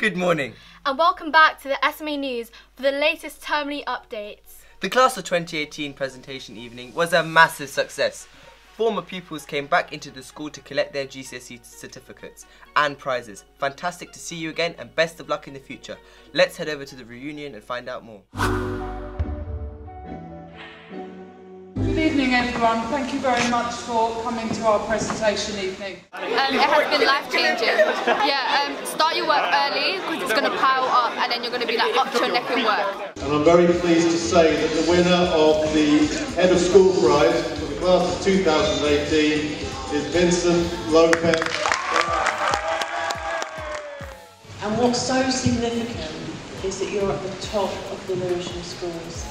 Good morning. And welcome back to the SMA News for the latest termly updates. The Class of 2018 presentation evening was a massive success. Former pupils came back into the school to collect their GCSE certificates and prizes. Fantastic to see you again and best of luck in the future. Let's head over to the reunion and find out more. Good evening everyone, thank you very much for coming to our presentation evening. It has been life-changing. Start your work early because it's going to pile up and then you're going to be like up to your neck in work. And I'm very pleased to say that the winner of the Head of School Prize for the class of 2018 is Vincent Lopez. And what's so significant is that you're at the top of the Lewisham schools.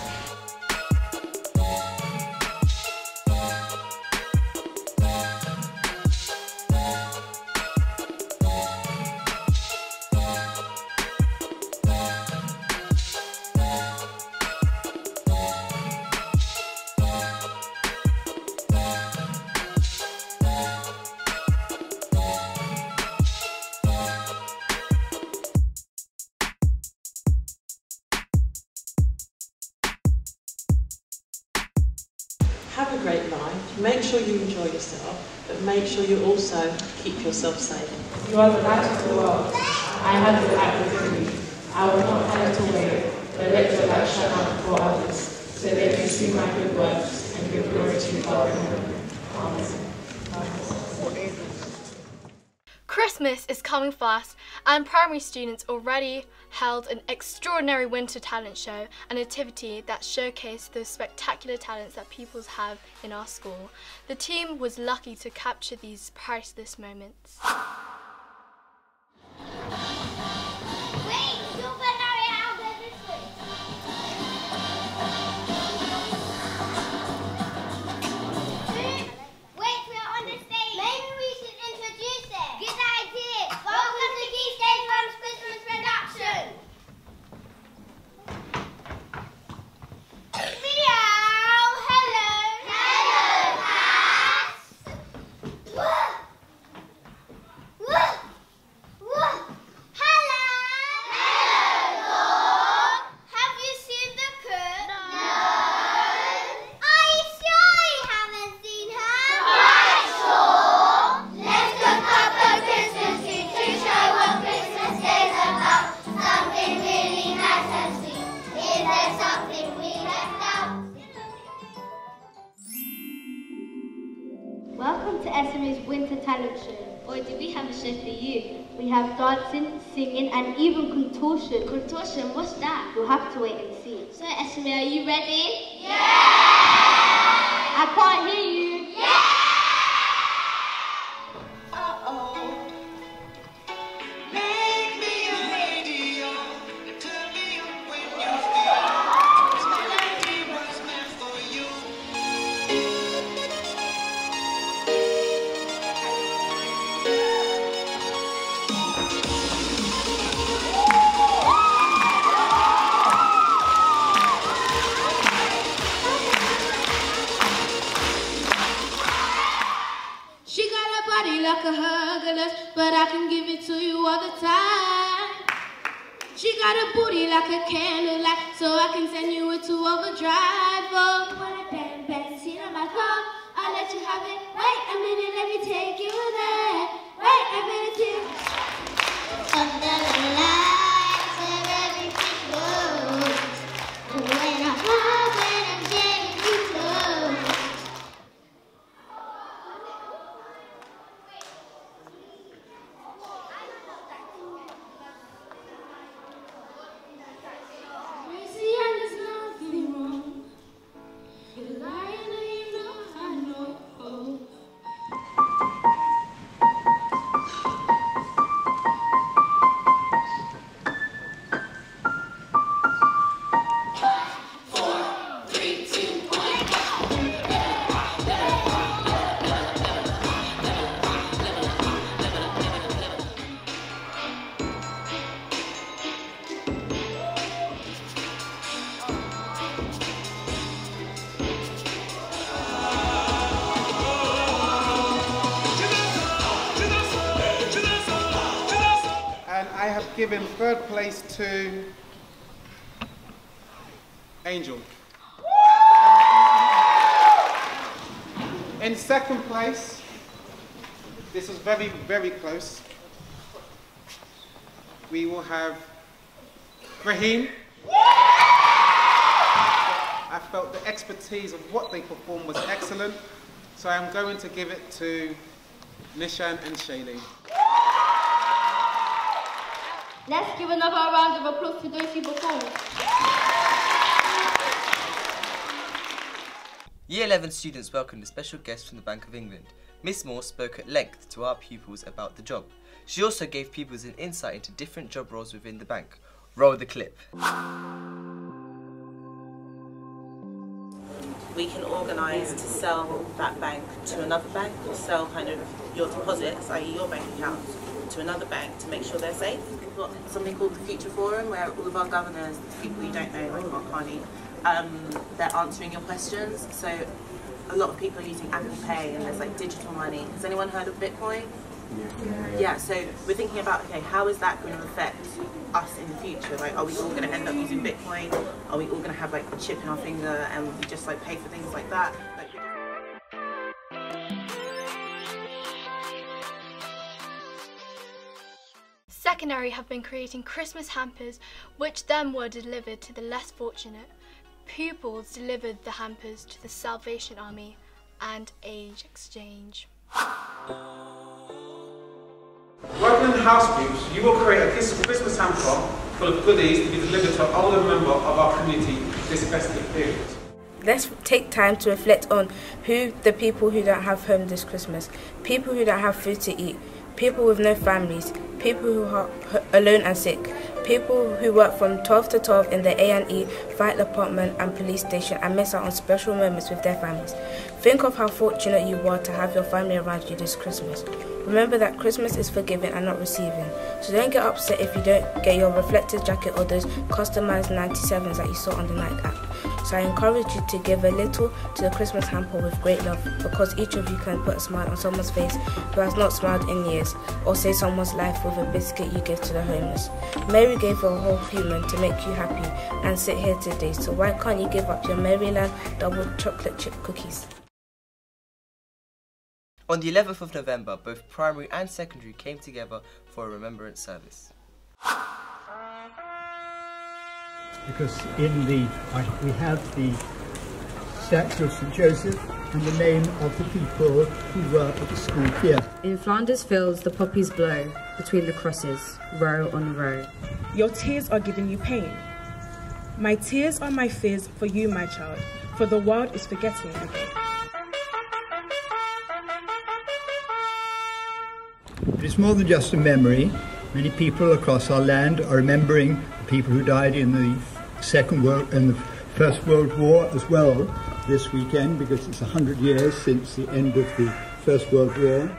Have a great life, make sure you enjoy yourself, but make sure you also keep yourself safe. You are the light of the world. I have the light within me. I will not hide it away, but let your light shine out before others, so they can see my good works and give glory to God in heaven. Amen. Christmas is coming fast and primary students already held an extraordinary winter talent show and nativity that showcased the spectacular talents that pupils have in our school. The team was lucky to capture these priceless moments. Welcome to SMA's Winter Talent Show. Boy, do we have a show for you. We have dancing, singing and even contortion. Contortion, what's that? You'll have to wait and see. So SMA, are you ready? Yeah! I can't hear you. Yeah! Like a hug of lust, but I can give it to you all the time. She got a booty like a candlelight, so I can send you into overdrive. Oh, you want a bang bang scene on my car? I'll let you have it. Wait a minute, let me take you there. Wait a minute, Under the lights of everything goes. When I'm home, when I'm getting you close. And I have given third place to Angel. In second place, this was very, very close. We will have Raheem. I felt the expertise of what they performed was excellent, so I'm going to give it to Nishan and Shaylee. Let's give another round of applause to those who performed. Year 11 students welcomed a special guest from the Bank of England. Miss Moore spoke at length to our pupils about the job. She also gave pupils an insight into different job roles within the bank. Roll the clip. We can organise to sell that bank to another bank, or sell kind of your deposits, i.e. your bank account, to another bank to make sure they're safe. We've got something called the Future Forum, where all of our governors, people you don't know, like Mark Carney, they're answering your questions. So a lot of people are using Apple Pay, and there's like digital money. Has anyone heard of Bitcoin? Yeah, so we're thinking about, okay, how is that going to affect us in the future? Like, are we all going to end up using Bitcoin? Are we all going to have like a chip in our finger and we just like pay for things like that? Secondary have been creating Christmas hampers, which then were delivered to the less fortunate. Pupils delivered the hampers to the Salvation Army and Age Exchange. Working in house groups, you will create a Christmas hamper full of goodies to be delivered to an older member of our community this festive period. Let's take time to reflect on the people who don't have home this Christmas, people who don't have food to eat, people with no families, people who are alone and sick, people who work from 12 to 12 in the A&E, fire department and police station and miss out on special moments with their families. Think of how fortunate you are to have your family around you this Christmas. Remember that Christmas is for giving and not receiving. So don't get upset if you don't get your reflective jacket or those customized 97s that you saw on the Nike app. So I encourage you to give a little to the Christmas hamper with great love, because each of you can put a smile on someone's face who has not smiled in years, or save someone's life with a biscuit you give to the homeless. Mary gave her whole human to make you happy and sit here today, so why can't you give up your Maryland double chocolate chip cookies? On the 11th of November, both primary and secondary came together for a remembrance service. Because we have the statue of St. Joseph and the name of the people who work at the school here. In Flanders fields the poppies blow between the crosses, row on row. Your tears are giving you pain. My tears are my fears for you, my child, for the world is forgetting again. It is more than just a memory. Many people across our land are remembering the people who died in the First World War as well this weekend, because it's 100 years since the end of the First World War.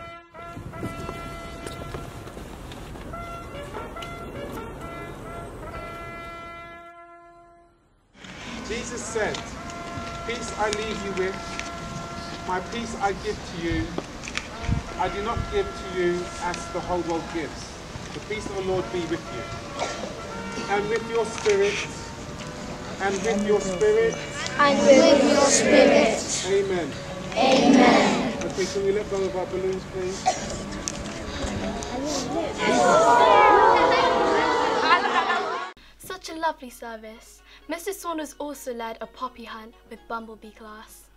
Jesus said, "Peace I leave you with, my peace I give to you. I do not give to you as the whole world gives. The peace of the Lord be with you. And with your spirit. And with your spirit. And with your spirit. Amen. Amen. Okay, can we let go of our balloons, please? Such a lovely service. Mr. Saunders also led a poppy hunt with Bumblebee class.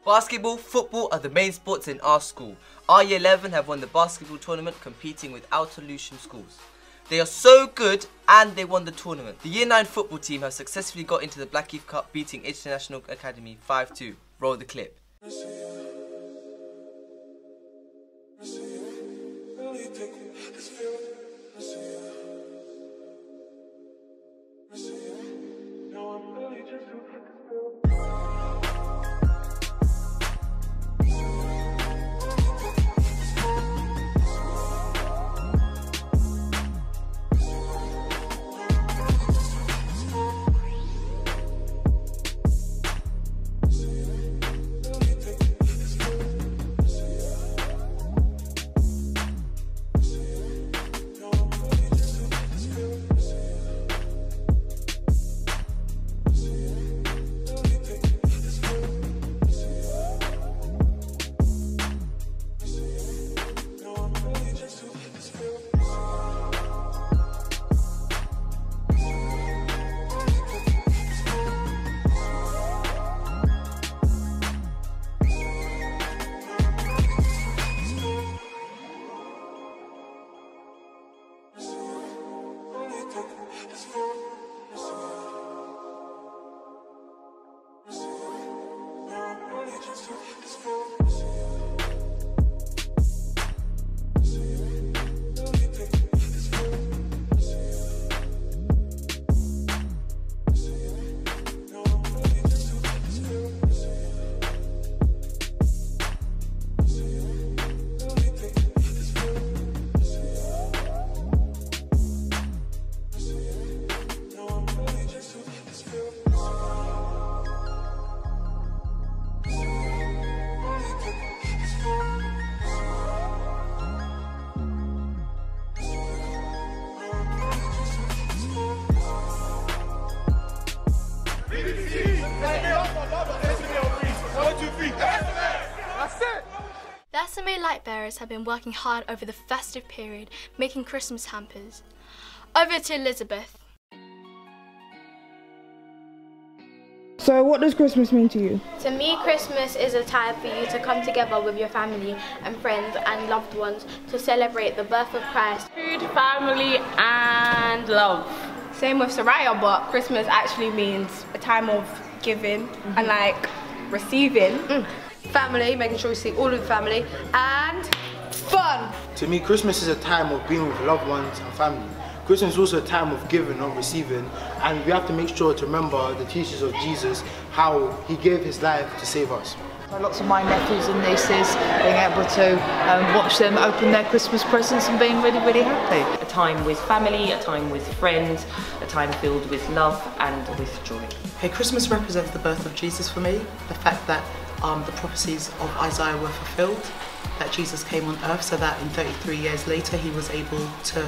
Basketball, football are the main sports in our school. Our Year 11 have won the basketball tournament competing with Outer Lucian schools. They are so good and they won the tournament. The Year 9 football team have successfully got into the Blackheath Cup, beating International Academy 5-2. Roll the clip. The SMA light bearers have been working hard over the festive period, making Christmas hampers. Over to Elizabeth. So what does Christmas mean to you? To me, Christmas is a time for you to come together with your family and friends and loved ones to celebrate the birth of Christ. Food, family and love. Same with Soraya, but Christmas actually means a time of giving and like receiving. Family, making sure we see all of the family, and fun. To me, Christmas is a time of being with loved ones and family. Christmas is also a time of giving, not receiving, and we have to make sure to remember the teachings of Jesus, how he gave his life to save us. Lots of my nephews and nieces being able to watch them open their Christmas presents and being really, really happy. A time with family, a time with friends, a time filled with love and with joy. Hey, Christmas represents the birth of Jesus for me. The fact that the prophecies of Isaiah were fulfilled, that Jesus came on earth so that in 33 years later he was able to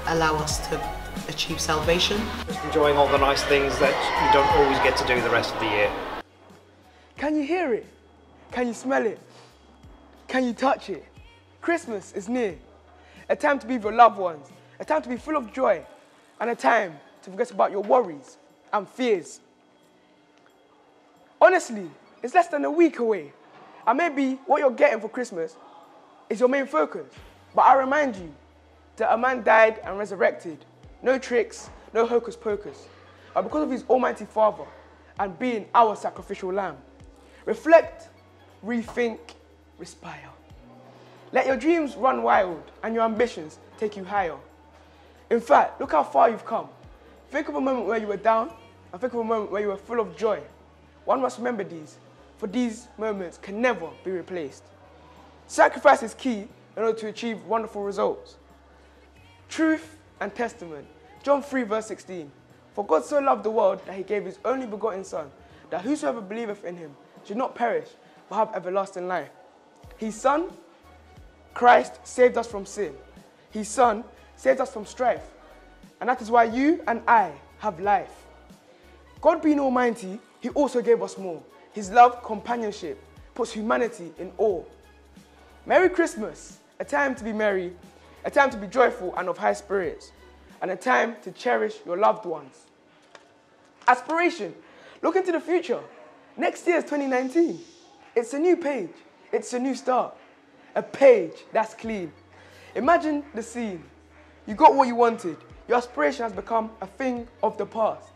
allow us to achieve salvation. Just enjoying all the nice things that you don't always get to do the rest of the year. Can you hear it? Can you smell it? Can you touch it? Christmas is near. A time to be with your loved ones, a time to be full of joy, and a time to forget about your worries and fears. Honestly, it's less than a week away, and maybe what you're getting for Christmas is your main focus. But I remind you that a man died and resurrected. No tricks, no hocus pocus, but because of his almighty Father and being our sacrificial lamb. Reflect, rethink, respire. Let your dreams run wild and your ambitions take you higher. In fact, look how far you've come. Think of a moment where you were down and think of a moment where you were full of joy. One must remember these, for these moments can never be replaced. Sacrifice is key in order to achieve wonderful results. Truth and testament. John 3 verse 16. For God so loved the world that he gave his only begotten Son, that whosoever believeth in him should not perish, but have everlasting life. His Son, Christ, saved us from sin. His Son saved us from strife. And that is why you and I have life. God being almighty, he also gave us more. His love, companionship, puts humanity in awe. Merry Christmas, a time to be merry, a time to be joyful and of high spirits, and a time to cherish your loved ones. Aspiration, look into the future. Next year is 2019. It's a new page, it's a new start. A page that's clean. Imagine the scene. You got what you wanted. Your aspiration has become a thing of the past.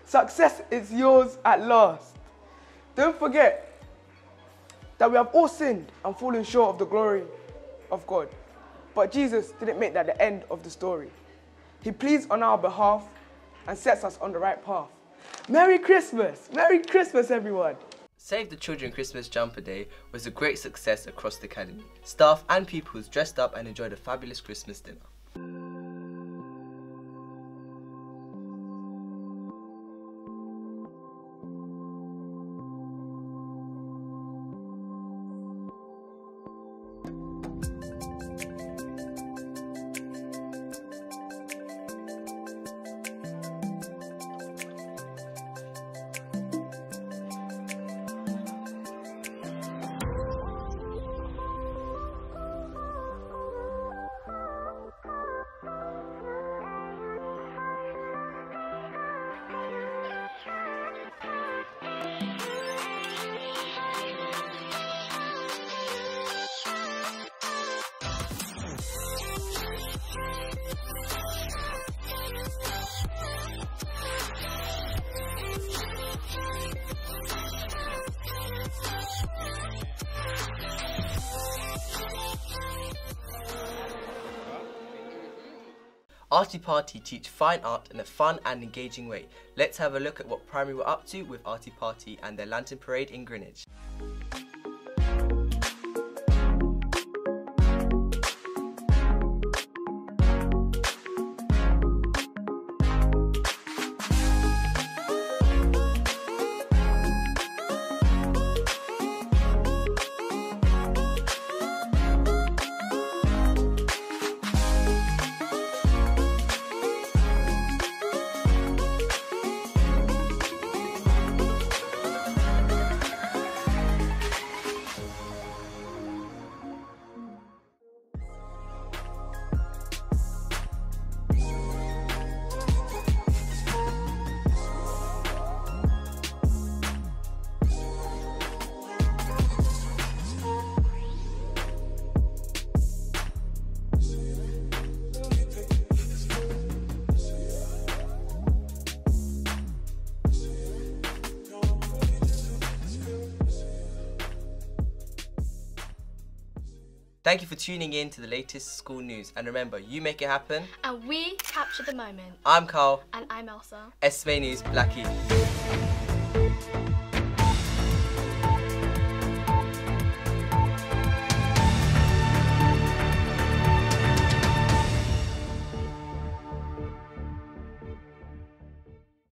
Success is yours at last. Don't forget that we have all sinned and fallen short of the glory of God. But Jesus didn't make that the end of the story. He pleads on our behalf and sets us on the right path. Merry Christmas! Merry Christmas, everyone! Save the Children Christmas Jumper Day was a great success across the academy. Staff and pupils dressed up and enjoyed a fabulous Christmas dinner. Arty Party teach fine art in a fun and engaging way. Let's have a look at what primary were up to with Arty Party and their lantern parade in Greenwich. Thank you for tuning in to the latest school news, and remember, you make it happen and we capture the moment. I'm Karl. And I'm Elsa. SMA News, Blackie.